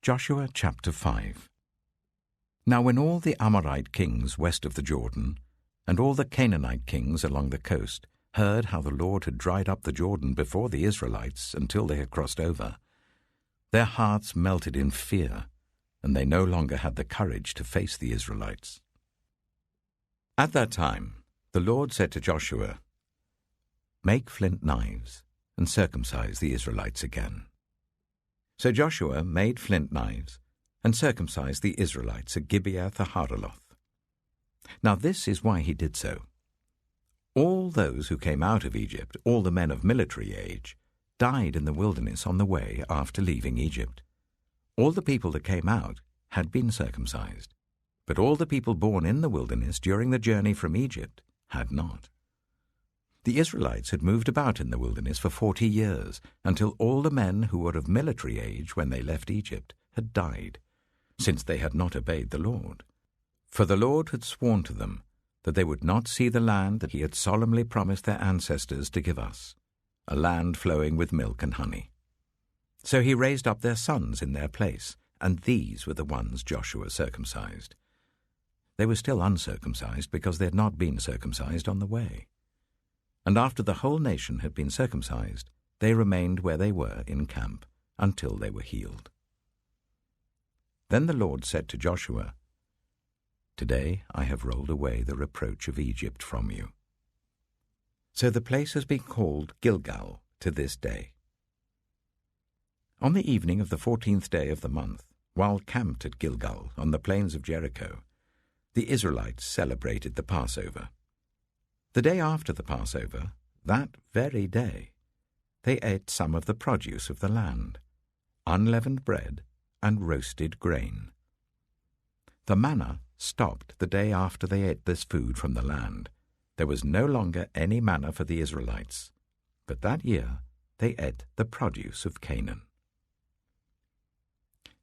Joshua chapter 5. Now when all the Amorite kings west of the Jordan, and all the Canaanite kings along the coast, heard how the Lord had dried up the Jordan before the Israelites until they had crossed over, their hearts melted in fear, and they no longer had the courage to face the Israelites. At that time the Lord said to Joshua, "Make flint knives, and circumcise the Israelites again." So Joshua made flint knives, and circumcised the Israelites at Gibeath-Haaraloth. Now this is why he did so. All those who came out of Egypt, all the men of military age, died in the wilderness on the way after leaving Egypt. All the people that came out had been circumcised, but all the people born in the wilderness during the journey from Egypt had not. The Israelites had moved about in the wilderness for 40 years, until all the men who were of military age when they left Egypt had died, since they had not obeyed the Lord. For the Lord had sworn to them that they would not see the land that he had solemnly promised their ancestors to give us, a land flowing with milk and honey. So he raised up their sons in their place, and these were the ones Joshua circumcised. They were still uncircumcised because they had not been circumcised on the way. And after the whole nation had been circumcised, they remained where they were in camp until they were healed. Then the Lord said to Joshua, "Today I have rolled away the reproach of Egypt from you." So the place has been called Gilgal to this day. On the evening of the 14th day of the month, while camped at Gilgal on the plains of Jericho, the Israelites celebrated the Passover. The day after the Passover, that very day, they ate some of the produce of the land, unleavened bread and roasted grain. The manna stopped the day after they ate this food from the land. There was no longer any manna for the Israelites, but that year they ate the produce of Canaan.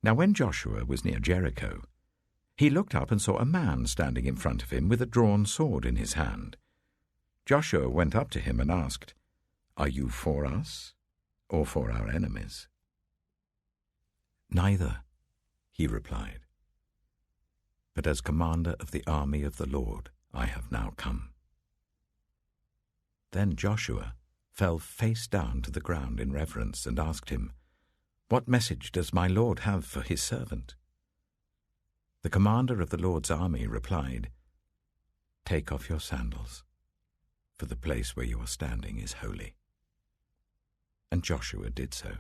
Now when Joshua was near Jericho, he looked up and saw a man standing in front of him with a drawn sword in his hand. Joshua went up to him and asked, "Are you for us or for our enemies?" "Neither," he replied, "but as commander of the army of the Lord I have now come." Then Joshua fell face down to the ground in reverence and asked him, "What message does my Lord have for his servant?" The commander of the Lord's army replied, "Take off your sandals, for the place where you are standing is holy." And Joshua did so.